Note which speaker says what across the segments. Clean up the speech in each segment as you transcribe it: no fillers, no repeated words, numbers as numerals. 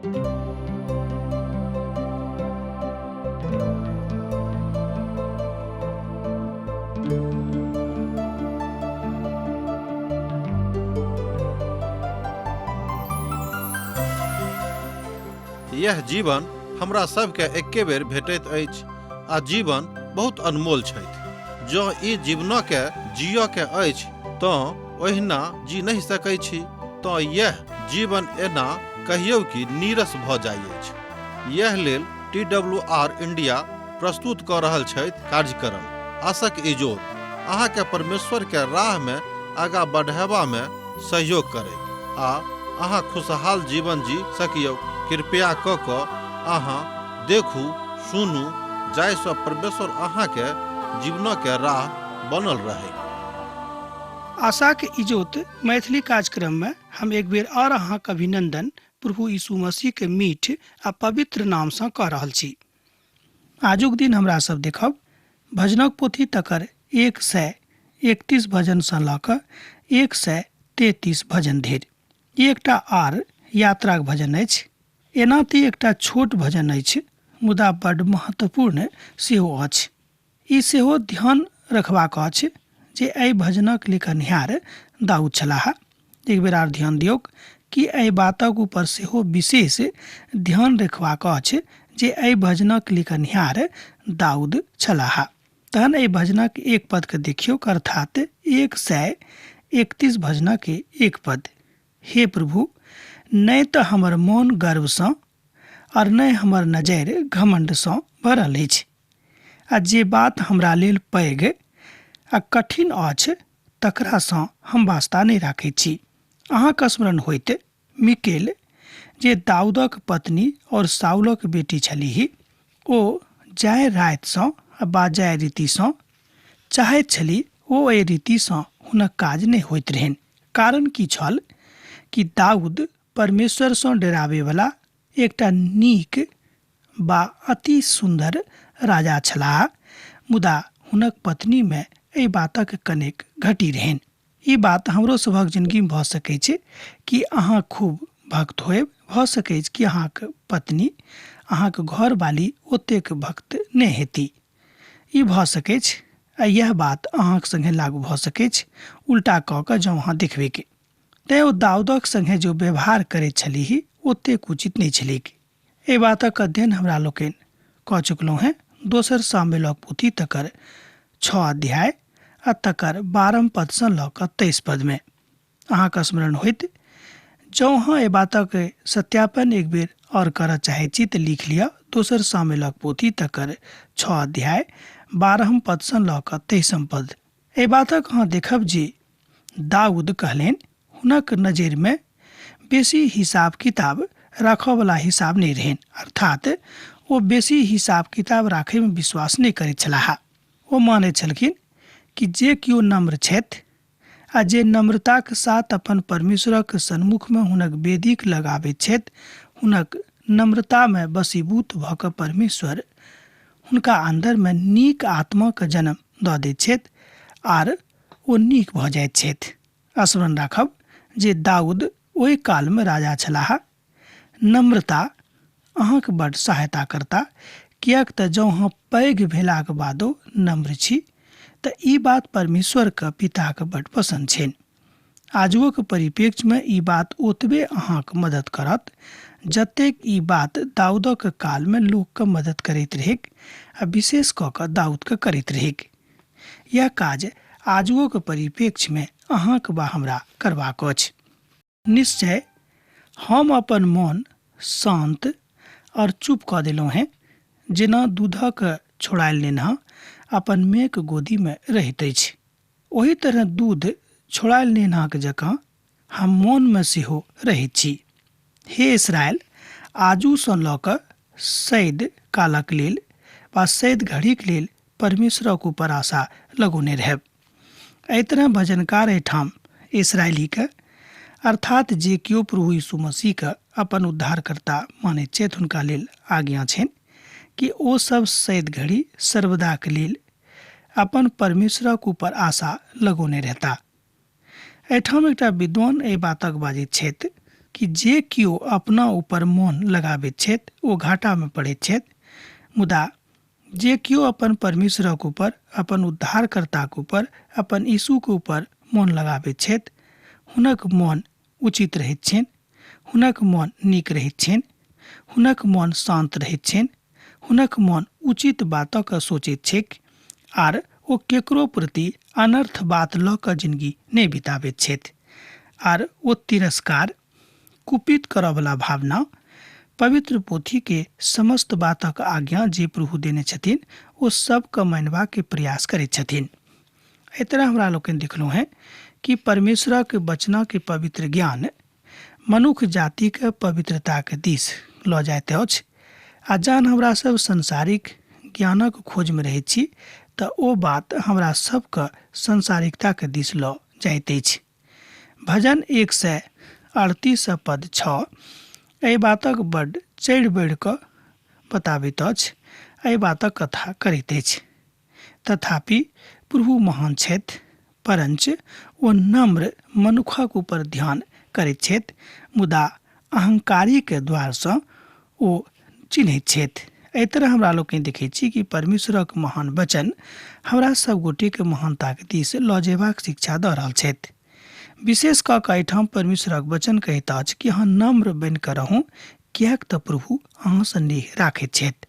Speaker 1: यह जीवन हमरा सबके एके बेर भेटैत अछि आ जीवन बहुत अनमोल छथि। जँ ई जीवनके जियके अछि तऽ ओहिना जी नहीं सकै छी, तऽ यह जीवन एना कहियौ कि नीरस भऽ जाइ अछि। यह लेल TWR इंडिया प्रस्तुत कऽ रहल छथि कार्यक्रम आशक इजोत, अहाँके परमेश्वरके राहमे आगाँ बढ़ेबामे सहयोग करै आ अहाँ खुशहाल जीवन जी सकियौ। कृपया कऽ कऽ अहाँ देखू सुनू, जाहिसँ परमेश्वर अहाँके जीवनके राह बनल रहे।
Speaker 2: आशा के इजोत मैथिली कार्यक्रम में हम एक बेर और अहाँके अभिनंदन प्रभु यीशु मसीह के मीठ आ पवित्र नाम से कह रहल छी। आजुक दिन हमरा सब देखब भजनक पोथी तकर 131 भजन से लऽ कऽ 133 भजन धरि। एकटा आर यात्राक भजन अछि। एना तऽ एकटा छोट भजन अछि, मुदा बड्ड महत्वपूर्ण सेहो अछि। ई सेहो ध्यान रखबाक अछि जे एहि भजनक लिखनिहार दाऊद छलाह। एक बेर आर ध्यान दियौक कि एहि बातक ऊपर सेहो विशेष ध्यान रखबाक अछि जे एहि भजनक लिखनिहार दाऊद छलाह। तहन एहि भजनक एक पद के देखियौ, अर्थात 131 भजनक एक पद। हे प्रभु, नहीं तो हमर मोन गर्व सँ और नहीं हमर नजर घमंड सँ भरल अछि। आ जे बात हमरा लेल पैघ आ कठिन अछि तकरा सँ हम वास्ता नहीं राखैत छी। अहाँके स्मरण होइत मिकेल जे दाऊदक पत्नी और साउलक बेटी छलीह, ओ जाय राति सँ बा जाय रीति सँ चाहैत छली, ओ एहि रीति सँ हुनक काज नहीं होइत रहनि। कारण की छल कि दाऊद परमेश्वर सँ डरावे वाला एकटा नीक बा अति सुंदर राजा छलाह, मुदा हुनक पत्नी में एहि बातक कनेक घटी रहनि। ई बात हमरो सभक जिंदगी में भऽ सकै छै कि अहाँ खूब भक्त होएब, भऽ सकै कि अहाँक पत्नी, अहाँक घरवाली ओतेक भक्त नहि हेती। ई भऽ सकै आ यह बात अहाँक संगे लागू भऽ सकै उल्टा कऽ कऽ जँ अहाँ देखबै के। तैँ ओ दाऊदक संगे जो व्यवहार करैत छलीह ओतेक उचित नहीं छलीक। एहि बातक अध्ययन हमरा लोकनि कऽ चुकलहुँ हैं दोसर सामुएलक पोथी तकर 6 अध्याय आ तकर 12 पद सँ लऽ कऽ 23 पद में। अहाँके स्मरण होइत जँ अहाँ एहि बातक सत्यापन एक बेर और करऽ चाहै छी तऽ लिख लिअ दोसर सामुएलक पोथी तकर 6 अध्याय 12 पद सँ लऽ कऽ 23 पद। एहि बातक अहाँ देखब जे दाऊद कहलनि हुनक नजर में बेसी हिसाब किताब राखऽ वाला हिसाब नहीं रहनि, अर्थात ओ बेसी हिसाब किताब राखै में विश्वास नहीं करैत छलाह। ओ मानै छलखिन कि जे किओ नम्र छथि आ जे नम्रताक साथ अपन परमेश्वरक सन्मुख में हुनक वेदीक लगाबैत छथि, हुनक नम्रता में बसीभूत भऽ कऽ परमेश्वर हुनका अन्दर में नीक आत्मा के जन्म दऽ दैत छथि आर ओ नीक भऽ जाइत छथि। स्मरण राखब जे दाऊद ओहि काल में राजा छलाह। नम्रता अहाँक बड्ड सहायता करता, किएक तऽ जँ अहाँ पैघ भेलाक बादो नम्र छी तऽ ई बात परमेश्वरके पिताके बड्ड पसन्द छनि। आजुक परिप्रेक्ष्य में ई बात ओतबे अहाँक मदद करत जतेक ई बात दाऊदक काल में लोकके मदद करैत रहेक आ विशेष कऽ कऽ दाऊदके करैत रहेक। यह काज आजुक परिप्रेक्ष्य में अहाँक बा हमरा करबाक अछि। निश्चय हम अपन मोन शांत और चुप कऽ देलहुँ हैं, जेना दूधक छोड़ायल नेनहा अपन मेघ गोदी में रहैत अछि। ओही तरह दूध छोड़ायल नेनहाक जकाँ हम मौन में सेहो रहैत छी। हे इस्राएल, आजू सँ लऽ कऽ सैद कालक लेल वा सैद घड़ीक लेल परमेश्वरक ऊपर आशा लगौने रहब। एहि तरह भजनकार एहिठाम इसराइलीके अर्थात जे किओ प्रभु यीशु मसीहके अपन उद्धारकर्ता मानैत छथि हुनका लेल आज्ञा छनि कि ओ सब सैद घड़ी सर्वदाक लेल अपन परमेश्वरक ऊपर आशा लगौने रहता। एहिठाम एकटा विद्वान एहि बातक बाजैत छथि कि जे कियो अपना ऊपर मोन लगाबैत छथि ओ घाटा में पड़ैत छथि, मुदा जे कियो अपन परमेश्वरक ऊपर, अपन उद्धारकर्ताक ऊपर, अपन यीशुक ऊपर मोन लगाबैत छथि, हुनक मोन उचित रहैत छनि, हुनक मोन नीक रहैत छनि, हुनक मोन शांत रहैत छनि, हुनक मोन उचित बातक सोचैत छैक आर ओ केकरो प्रति अनर्थ बात लऽ कऽ जिंदगी नहि बिताबैत छथि आर ओ तिरस्कार, कुपित करयवला भावना, पवित्र पोथी के समस्त बातक आज्ञा जे प्रभु देने छथिन ओ सबके मानबा के प्रयास करैत छथिन। एहि तरह हमरा लोकनि देखलहुँ हैं कि परमेश्वरक वचनक पवित्र ज्ञान मनुख जातिक पवित्रताक दिस लऽ जाइत अछि आ जहन हमरा सब सांसारिक ज्ञानक खोज में रहैत छी तऽ ओ बात हमरा सबके सांसारिकताक दिस लऽ जाइत अछि। भजन 138 पद 6 एहि बातक बड्ड चढ़ि बढ़ि कऽ बताबैत अछि, एहि बातक कथा करैत अछि। तथापि प्रभु महान छथि, परंच ओ नम्र मनुखक ऊपर ध्यान करैत छथि, मुदा अहंकारी के द्वार सँ ओ चिन्हैत छथि। एहि तरह हमरा लोकनि देखैत छी कि परमेश्वरक महान वचन हमरा सब गोटे के महानताक दिस लऽ जेबाक शिक्षा दऽ रहल छथि। विशेष कऽ कऽ एहिठाम परमेश्वरक वचन कहैत अछि कि अहाँ नम्र बनि कऽ रहू, किएक तऽ प्रभु अहाँ सँ नेह राखैत छथि।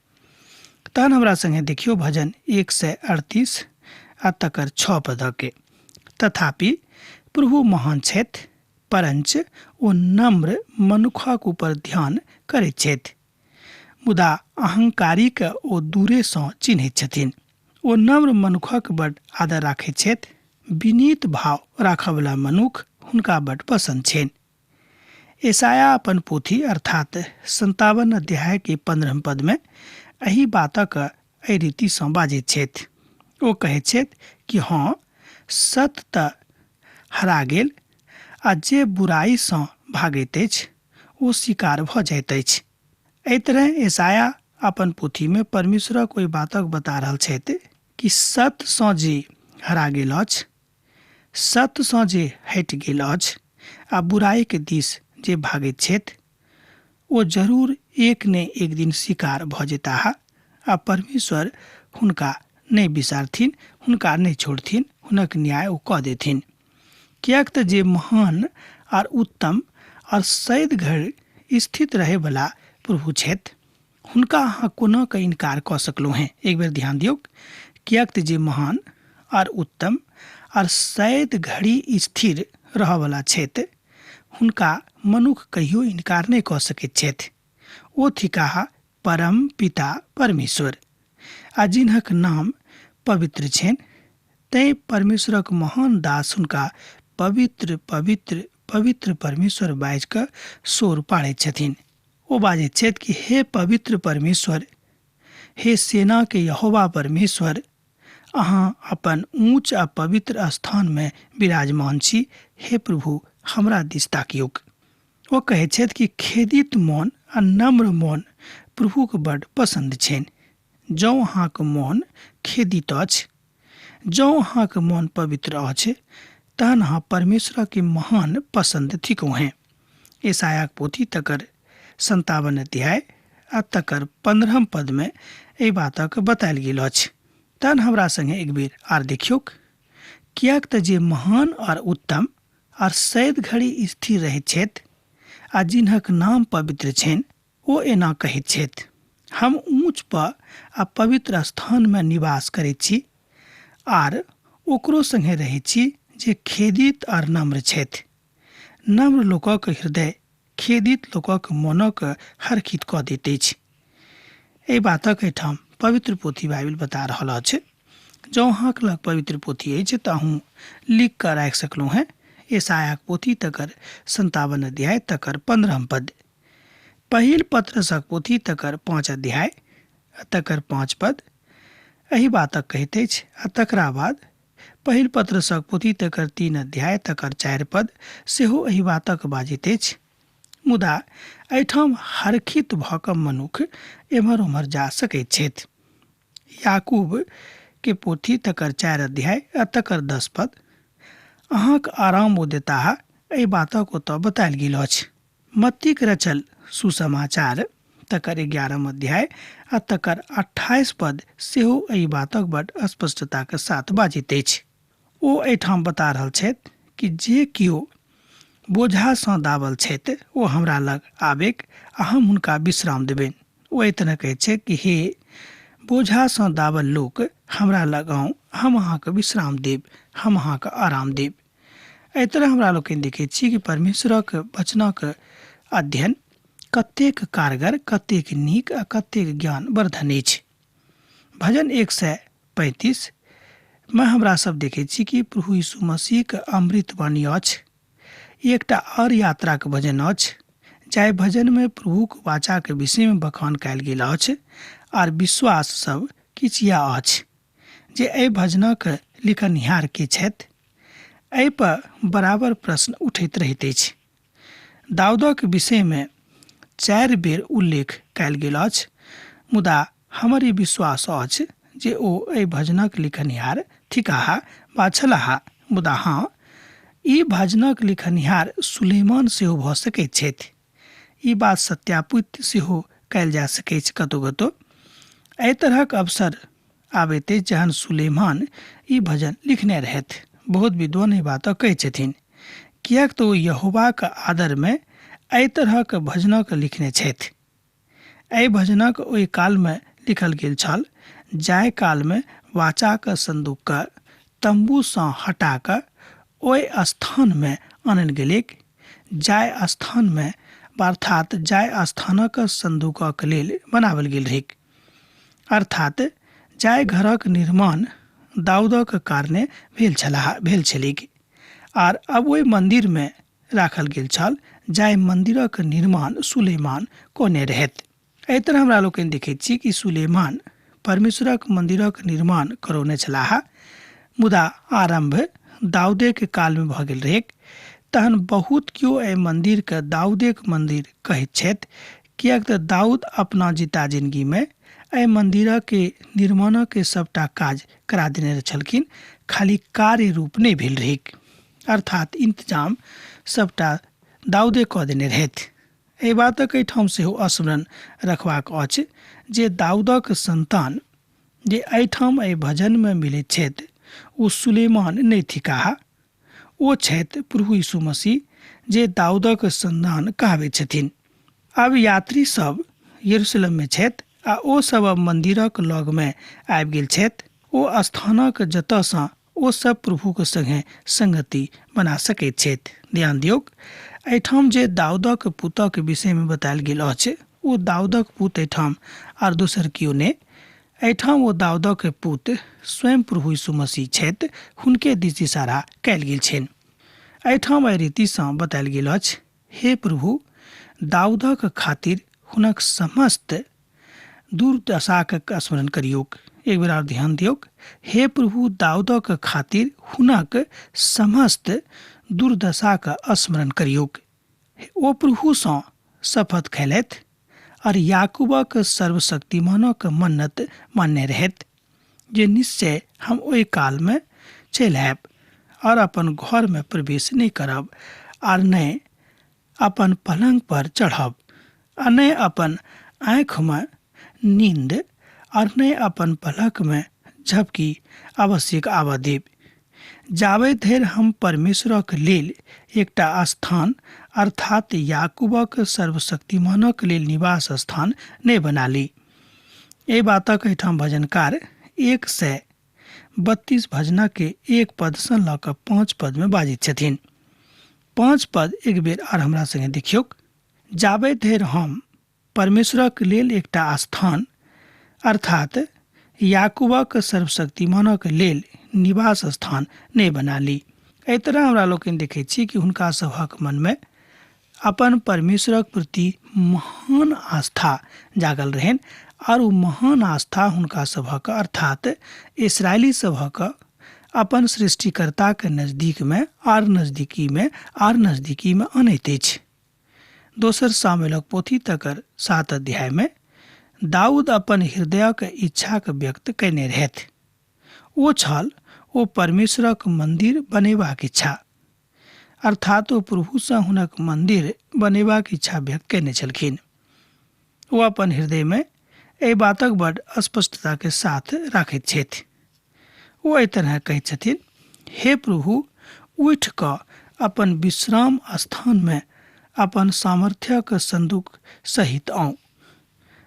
Speaker 2: तहन हमरा संगे देखियौ भजन 138 आ तकर 6 पदके। तथापि प्रभु महान छथि, परंच ओ नम्र मनुखक ऊपर ध्यान करैत छथि, मुदा अहंकारी के ओ दूरे सँ चिन्हैत छथिन। ओ नम्र मनुखक बड्ड आदर राखैत छथि, विनीत भाव राखयवला मनुख हुनका बड्ड पसंद छनि। यशायाह अपन पोथी अर्थात 57 अध्याय के 15 पद में एहि बातक एहि रीति सँ बाजैत छथि। ओ कहैत छथि कि हाँ, सत्य तऽ हरा गेल आ जे बुराई सँ भागैत अछि ओ शिकार भऽ जाइत अछि। एहि तरह यशायाह अपन पोथी में परमेश्वरक ओहि बातक बता रहल छथि कि सत्य सँ जे हरा गेल अछि, सत्य सँ जे हटि गेल अछि आ बुराई के दिस जे भागैत छथि ओ जरूर एक ने एक दिन शिकार भऽ जेताह आ परमेश्वर हुनका नहि बिसारथिन, हुनका नहि छोड़थिन, हुनक न्याय ओ कऽ देथिन। किएक तऽ जे महान आर उत्तम और सैद घड़ी स्थित रहे वाला प्रभु छथि, हुनका अहाँ कोना कऽ इनकार कऽ सकलहुँ हैं। एक बेर ध्यान दियौ, किएक तऽ जे महान और उत्तम और सैद घड़ी स्थिर रहऽ वाला छथि, हुनका मनुख कहियो इनकार नहि कऽ सकैत छथि। ओ थिकाह परम पिता परमेश्वर आ जिन्हक नाम पवित्र छनि, तैं परमेश्वरक महान दास हुनका पवित्र पवित्र पवित्र परमेश्वर बाजि कऽ शोर पाड़ैत छथिन। ओ बाजैत छथि कि हे पवित्र परमेश्वर, हे सेना के यहोवा परमेश्वर, अहाँ अपन ऊंच आ पवित्र स्थान में विराजमान छी। हे प्रभु, हमरा दिस ताकियौक। ओ कहैत छथि कि खेदित मोन आ नम्र मोन प्रभुके बड्ड पसंद छनि। जँ अहाँके मोन खेदित अछि, जँ अहाँके मोन पवित्र अछि, तहन अहाँ परमेश्वरके महान पसंद थिकहुँ हैं। यशायाह पोथी तकर 57 अध्याय आ तकर 15 पद में एहि बातक बतायल गेल अछि। तहन हमरा संगे एक बेर आर देखियौक, किएक तऽ जे महान और उत्तम और सैद घड़ी स्थिर रहैत छथि आ जिन्हक नाम पवित्र छनि, ओ एना कहैत छथि, हम ऊंच पर आ पवित्र स्थान में निवास करैत छी आर ओकरो संगे रहैत छी जे खेदित और नम्र छथि। नम्र लोकक हृदय खेदित लोकक मोनक हरखित कऽ दैत अछि। एहि बातक एहिठाम पवित्र पोथी बाइबल बता रहल अछि। जँ अहाँक लग पवित्र पोथी अछि तऽ अहूँ लिख कऽ राखि सकलहुँ हैं। यशायाह पोथी तकर 57 अध्याय तकर 15 पद, पहिल पत्रसक पोथी तकर 5 अध्याय तकर 5 पद एहि बातक कहैत अछि आ तकरा बाद पहिल पत्रसक पोथी तकर 3 अध्याय तकर 4 पद सेहो एहि बातक बाजैत अछि। मुदा एहिठाम हरखित भऽ कऽ मनुख एम्हर ओम्हर जा सकैत छथि। याकूब के पोथी तकर 4 अध्याय आ तकर 10 पद अहाँक आराम ओ देताह, एहि बातक ओतऽ बतायल गेल अछि। मत्तीक रचल सुसमाचार तकर 11 अध्याय आ तकर 28 पद सेहो एहि बातक बड स्पष्टताक साथ बाजित अछि। ओ एहिठाम बता रहल छथि कि जे केओ बोझासँ दाबल छथि ओ हमरा लग आबेक आ हम हुनका विश्राम देबनि। ओ एहि तरह कहैत छै कि हे बोझासँ दाबल लोक हमरा लग आउ, हम अहाँके विश्राम देब, हम अहाँके आराम देब। एहि तरह हमरा लोकनि देखैत छी कि परमेश्वरक वचनक अध्ययन कतेक कारगर, कतेक नीक आ कतेक ज्ञान वर्धन अछि। भजन 135 में हमरा सब देखैत छी कि प्रभु यीशु मसीहके अमृत वाणी अछि। ई एकटा और यात्राक भजन अछि जाहि भजन में प्रभुक वाचा के विषय में बखान कयल गेल अछि आर विश्वास सब किछु इएह अछि जे एहि भजनक लिखनिहार के छथि। एहि पर बराबर प्रश्न उठैत रहैत अछि। दाऊदक विषय में 4 बेर उल्लेख कयल गेल अछि, मुदा हमर ई विश्वास अछि जे ओ एहि भजनक लिखनिहार थिकाहा वा छलाहा। मुदा हाँ, ई भजनक लिखनिहार सुलेमान सेहो भऽ सकैत छथि। ई बात सत्यापित सेहो कयल जा सकैत छै कतहु कतहु। एहि तरहक अवसर आबैत अछि जहन सुलेमान ई भजन लिखने रहथि। बहुत विद्वान ई बात कहैत छथिन, किएक तऽ ओ यहोवाक आदर में एहि तरहक भजनक लिखने छथि। एहि भजनक ओहि काल में लिखल गेल छल जाहि काल में वाचाक संदूकके तम्बूसँ हटा कऽ ओहि स्थान में आनल गेलैक जाहि स्थान में अर्थात जाहि स्थानक संदूकक लेल बनावल गेल रहैक, अर्थात जाहि घरक निर्माण दाऊदक कारणे भेल छलैक आर अब ओहि मंदिर में राखल गेल छल जाहि मंदिरक निर्माण सुलेमान कोने रहथि। एहि तरह हमरा लोकनि देखैत छी कि सुलेमान परमेश्वरक मंदिरक निर्माण करौने छलाह, मुदा आरंभ दाऊदे के काल में भऽ गेल रहैक। तहन बहुत केओ एहि मंदिर के दाऊदेक मंदिर कहैत छथि, किएक तऽ दाऊद अपना जीता जिंदगी में एहि मंदिरक के निर्माणक के सबटा काज करा देने छलखिन, खाली कार्य रूप नहीं भेल रहैक, अर्थात इंतजाम सबटा दाऊदे कऽ देने रहथि। एहि बातक एहिठाम सेहो स्मरण रखबाक अछि जे दाऊदक संतान जे एहिठाम एहि भजन में मिलैत छथि ओ सुलेमान नहि थिकाह, ओ छथि प्रभु यीशु मसीह जे दाऊदक संतान कहबै छथिन। आब यात्री सब यरूशलेम में छथि आ ओ सब अब मंदिरक लग में आबि गेल छथि, ओ स्थानक जतयसँ ओ सब प्रभुक संगे संगति बना सकैत छथि। ध्यान दियौक, एहिठाम जे दाऊदक पुतक विषय में बतायल गेल अछि ओ दाऊदक पुत एहिठाम आर दोसर केओ नहि, एहिठाम ओ दाऊदक पुत स्वयं प्रभु यीशु मसीह छथि, हुनके दिस इशारा कयल गेल छनि। एहिठाम एहि रीतिसँ बतायल गेल अछि, हे प्रभु दाऊदक खातिर हुनक समस्त दुर्दशाक स्मरण करियौक। एक बेर और ध्यान दियौक, हे प्रभु दाऊदक खातिर हुनक समस्त दुर्दशाक स्मरण करियौक। ओ प्रभुसँ शपथ खैलथि और याकूबक सर्वशक्तिमानक मन्नत मानने रहथि जे निश्चय हम ओहि काल में चलि आयब और अपन घर में प्रवेश नहीं करब और नहीं अपन पलंग पर चढ़ब और नहीं अपन आँख में नींद और नहीं अपन पलक में झपकी आवश्यक आबऽ देब, जाबे धरि हम परमेश्वरक लेल एकटा स्थान अर्थात याकूबक सर्वशक्तिमानक लेल निवास स्थान नहीं बना ली। एहि बातक एहिठाम भजनकार 132 भजनक के 1 पदसँ लऽ कऽ 5 पद में बाजित छथिन। 5 पद एक बेर और हमरा संगे देखियौक, जाबे धरि हम परमेश्वरक लेल एकटा स्थान अर्थात याकूबक सर्वशक्तिमानक लेल निवास स्थान नहीं बना ली। एहि तरह हमरा लोकनि देखैत छी कि हुनका सभक मन में अपन परमेश्वरक प्रति महान आस्था जागल रहन और वो महान आस्था हुनका सभक अर्थात इस्राएली सभक अपन सृष्टिकर्ता के नजदीक में और नजदीकी में अनैत अछि। दोसर सामुएलक पोथी तकर 7 अध्याय में दाऊद अपन हृदयक इच्छाक व्यक्त कयने रहथि, ओ छल ओ परमेश्वरक मंदिर बनेबाक इच्छा, अर्थात ओ प्रभुसँ हुनक मन्दिर बनेबाक इच्छा व्यक्त कयने छलखिन। ओ अपन हृदयमे एहि बातक बड्ड स्पष्टता के साथ राखैत छथि। ओ एहि तरह कहैत छथिन, हे प्रभु, उठि कऽ अपन विश्राम स्थानमे अपन सामर्थ्यक संदूक सहित आउ।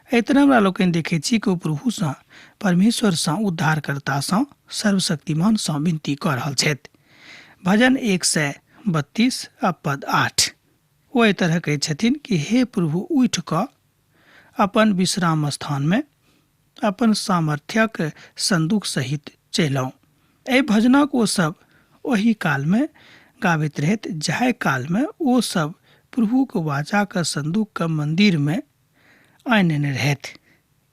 Speaker 2: एहि तरह हमरा लोकनि देखैत छी कि ओ प्रभुसँ, परमेश्वरसँ, उद्धारकर्तासँ, सर्वशक्तिमानसँ विनती कऽ रहल छथि। भजन 132 पद 8। ओ एहि तरह कहैत छथिन कि हे प्रभु, उठि कऽ अपन विश्राम स्थानमे अपन सामर्थ्यक संदूक सहित चलि आउ। एहि भजनक ओ सब ओहि कालमे गाबैत रहैत जाहि कालमे ओ सब प्रभुक वाचाक संदूक मन्दिरमे आनेने रहथि,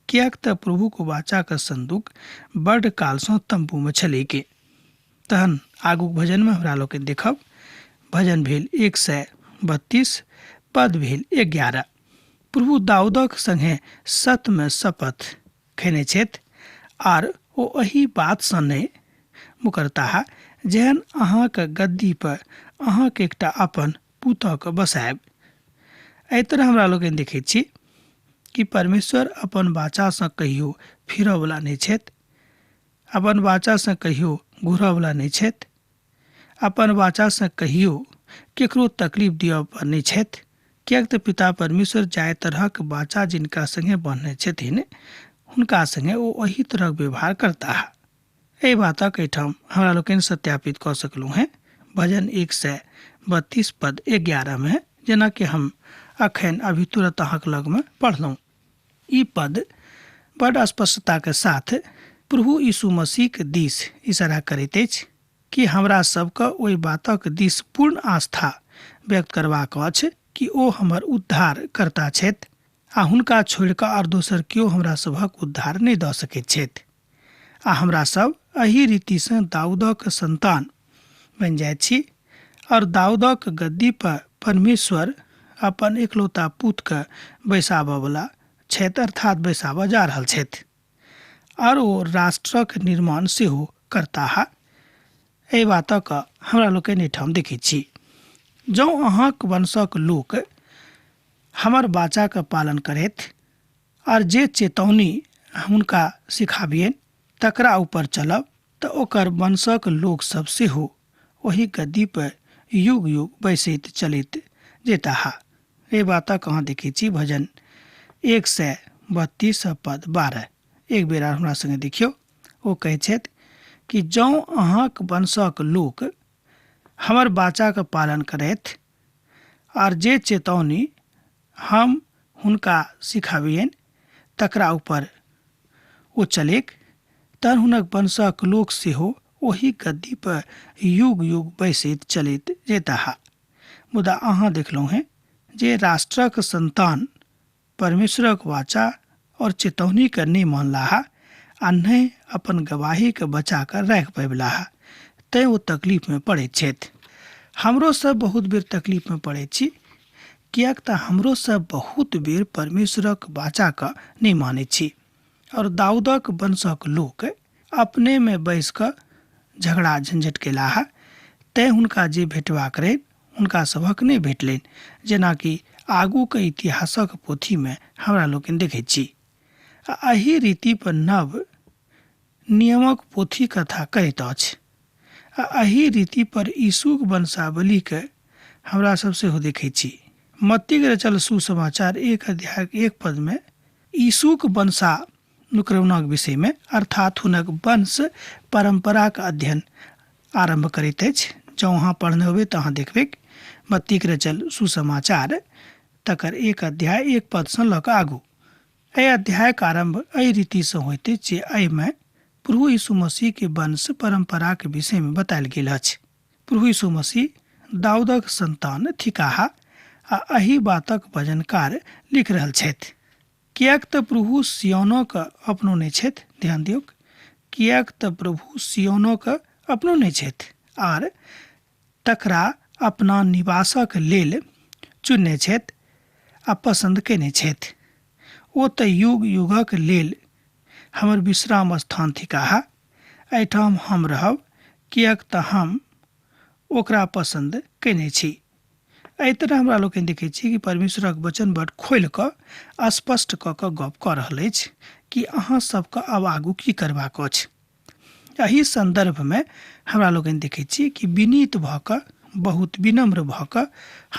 Speaker 2: किएक तऽ प्रभुक वाचाक संदूक बड्ड कालसँ तम्बूमे छलैके। तहन आगूक भजनमे हमरा लोकनि देखब, भजन भेल 132 पद भेल 11। प्रभु दाऊदक संगे सत्यमे शपथ खेने छथि आर ओ एहि बातसँ नहि मुकरताह जेहन अहाँक गद्दी पर अहाँके एकटा अपन पुतक बसायब। एहि तरह हमरा लोकनि देखैत छी कि परमेश्वर अपन वाचासँ कहियो फिरयवला नहि छथि, अपन वाचासँ कहियो घूरयवला नहि छथि, अपन वाचासँ कहियो केकरो तकलीफ दिअ पर नहि छथि, किएक तऽ पिता परमेश्वर जाहि तरहक वाचा जिनका संगे बान्हने छथिन हुनका संगे ओ ओही तरहक व्यवहार करताह। एहि बातक एहिठाम हमरा लोकनि सत्यापित कऽ सकलहुँ हैं भजन 132 पद 11 में, जेना कि हम अखन अभी तुरंत अहाँक लगमे पढ़लहुँ। ई पद बड़ स्पष्टता के साथ प्रभु यीशु मसीह के दिस इशारा करैत अछि कि हमरा सबके ओहि बातक दिस पूर्ण आस्था व्यक्त करबाक अछि कि ओ हमर उद्धार करता छथि आ हुनका छोड़ि कऽ आओर दोसर केओ हमरा सभक उद्धार नहि दऽ सकैत छथि। आ हमरा सब एही रीतिसँ दाऊदक संतान बनि जाइत छी और दाऊदक गद्दी पर परमेश्वर अपन एकलौता पुतके बैसाबयवला छथि, अर्थात बैसाबऽ जा रहल छथि और ओ राष्ट्रक निर्माण सेहो करताह। एहि बातक हमरा लोकनि एहिठाम देखैत छी। जँ अहाँक वंशक लोक हमर वाचाके पालन करथि और जे चेतौनी हुनका सिखाबियनि तकरा ऊपर चलब तऽ ओकर वंशक लोक सब सेहो ओही गद्दी पर युग युग बैसैत चलैत जेताह। एहि बातक अहाँ देखैत छी भजन 132 पद 12। एक बेर हमरा संगे देखियौ, ओ कहै छथि कि जँ अहाँक वंशक लोक हमर वाचाके पालन करथि और जे चेतौनी हम हुनका सिखाबियनि तकरा ऊपर ओ चलेक, तहन हुनक वंशक लोक सेहो ओही गद्दी पर युग युग बैसैत चलैत जेताह। मुदा अहाँ देखलहुँ हैं जे राष्ट्रक संतान परमेश्वरक वाचा और चेतौनी के नहीं मानलाह आ नहीं अपन गवाही के बचा कर राख पबलाह, तैं वो तकलीफ में पड़े छथि। हमरो सब बहुत बेर तकलीफ में पड़े छी, किएक तऽ हमरो सब बहुत बेर परमेश्वरक वाचा के नहीं माने छी और दाऊदक वंशक लोक अपने में बैस कऽ झगड़ा झंझट केलाह, तैं हुनका जे भेटबाक रहनि हुनका सभक नहीं भेटलनि, जेना कि आगू के इतिहासक पोथी में हमरा लोकनि देखैत छी। एही रीति पर नव नियमक पोथी कथा कहैत अछि। एही रीति पर यीशुक वंशावली के हमरा सब सेहो देखैत छी। मत्ती के रचल सुसमाचार 1 अध्याय 1 पद में यीशुक वंशानुक्रमणक विषय में अर्थात हुनक वंश परंपरा के अध्ययन आरंभ करैत अछि। जँ अहाँ पढ़ने होबे तऽ अहाँ देखबै मत्ती के रचल सुसमाचार तकर 1 अध्याय 1 पद से लऽ कऽ आगू। एहि अध्यायक आरंभ एहि रीतिसँ होइत अछि जे एहिमे प्रभु यीशु मसीह के वंश परंपरा के विषय में बतायल गेल अछि। प्रभु यीशु मसीह दाऊदक संतान थिकाह आ एही बातक भजनकार लिख रहल छथि। किएक तऽ प्रभु सियोनक अपनौने छथि, ध्यान दियौ, किएक तऽ प्रभु सियोनक अपनौने छथि आर तकरा अपना निवासक लेल चुनने छथि आ पसंद केने छथि। ओ तऽ युग युगक लेल हमर विश्राम स्थान थिकाह, एहिठाम हम रहब, किएक तऽ हम ओकरा पसंद कयने छी। एहि तरह हमरा लोग देखै छी कि परमेश्वरक वचन बड़ खोलि कऽ स्पष्ट कऽ कऽ गप कऽ रहल अछि कि अहाँ सबके आब आगू की करबाक अछि। एहि संदर्भमे हमरा लोग देखै छी कि विनीत भऽ कऽ, बहुत विनम्र भऽ कऽ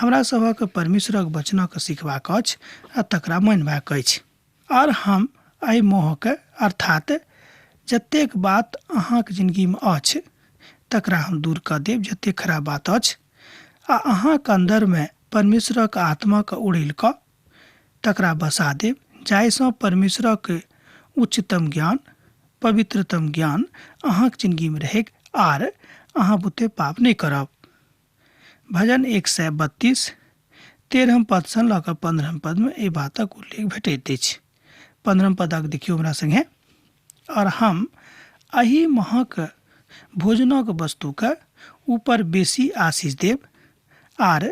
Speaker 2: हमरा सभक परमेश्वरक वचनक सिखबाक अछि आ तकरा मानबाक अछि। और हम एहि मोहके अर्थात जतेक बात अहाँके जिन्दगीमे अछि तकरा हम दूर कऽ देब, जतेक खराब बात अछि, आ अहाँके अन्दरमे परमेश्वरक आत्माके उड़ैल कऽ तकरा बसा देब, जाहिसँ परमेश्वरक उच्चतम ज्ञान, पवित्रतम ज्ञान अहाँके जिन्दगीमे रहेग आर अहाँ बुते पाप नहीं करब। भजन 132 13 पद से लऽ कऽ 15 पद में एहि बातक उल्लेख भेटैत अछि। 15 पदक देखियौ हमरा संगे। और हम एहि महक भोजनक वस्तुके ऊपर बेसी आशीष देब आर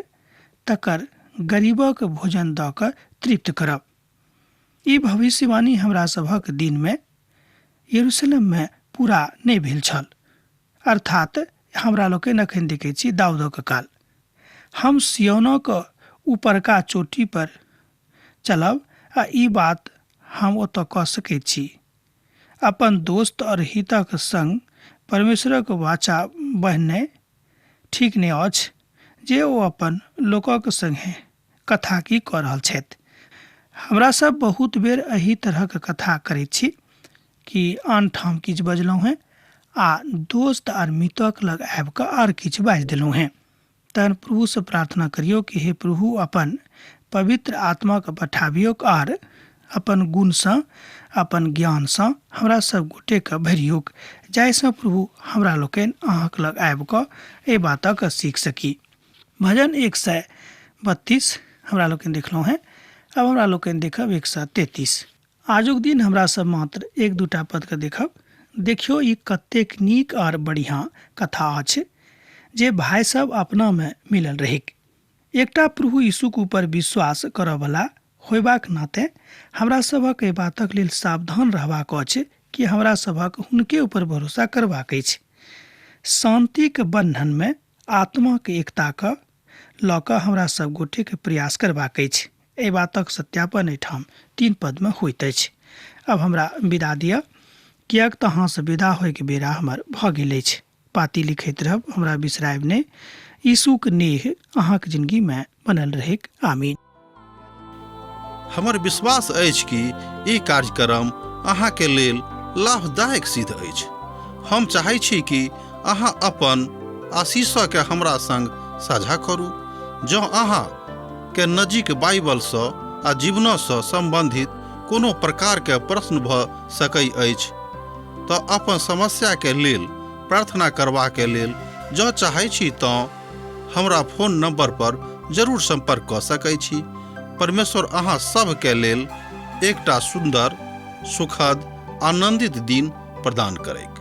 Speaker 2: तकर गरीबक भोजन दऽ कऽ तृप्त करब। ई भविष्यवाणी हमरा सभक दिन में यरूशलेम में पूरा नहीं भेल छल, अर्थात हमरा लोग अखन देखै छी दाऊदक काल। हम सिय्योनक ऊपरका चोटी पर चलब आ ई बात हम ओतऽ कऽ सकैत छी। अपन दोस्त और हितक संग परमेश्वरक वाचा बहने ठीक नहीं अछि जे ओ अपन लोकक संगे कथा की कऽ रहल छथि। हमरा सब बहुत बेर एही तरहक कथा करैत छी कि आन ठाम किछु बजलहुँ हैं आ दोस्त आर मित्रक लग आबि कऽ आर किछु बाजि देलहुँ हैं। तहन प्रभु से प्रार्थना करियो कि हे प्रभु अपन पवित्र आत्मा के पठाबियोक आर अपन गुणसँ, अपन ज्ञानसँ हमरा सब गोटे के भरियोक, जाहिसँ प्रभु हमरा लोकनि अहाँक लग आबि कऽ एहि बातक सीख सकी। भजन 132 हमरा लोकनि देखलहुँ हैं। अब हमरा लोकनि देखब 133। आजुक दिन हमरा सब मात्र 1-2टा पद के देखब। देखियो ई कतेक नीक और बढ़िया कथा अछि जे भाई सब अपना में मिलल रहिक। एकटा प्रभु यीशुक ऊपर विश्वास करऽ वाला होयबाक नाते हमरा सभक एहि बातक लेल सावधान रहबाक अछि कि हमरा सभक हुनके ऊपर भरोसा करबाक अछि। शांति के बंधन में आत्मा के एकता के लऽ कऽ हमरा सब गोटे के प्रयास करबाक अछि। एहि बातक सत्यापन एहिठाम 3 पद में होइत अछि। अब हमरा विदा दिअ, किएक तऽ अहाँ से विदा होयके बेरा हमर भऽ गेल अछि। पाती लिखैत रहब, हमरा बिसरायब नहि। यीशुक नेह अहाँक जिंदगी में बनल रहेक। आमीन।
Speaker 1: हमर विश्वास अछि कि ई कार्यक्रम अहाँके लेल लाभदायक सिद्ध अछि। हम चाहै छी कि अहाँ अपन आशीषके हमरा संग साझा करू। जँ अहाँ के नजीक बाइबलसँ आ जीवनसँ संबंधित कोनो प्रकारके प्रश्न भऽ सकै अछि तऽ अपन समस्याके लेल प्रार्थना करबाके लेल जँ चाहै छी तऽ हमरा फोन नंबर पर जरूर संपर्क कऽ सकै छी। परमेश्वर अहाँ सबके लेल एकटा सुंदर, सुखद, आनंदित दिन प्रदान करैक।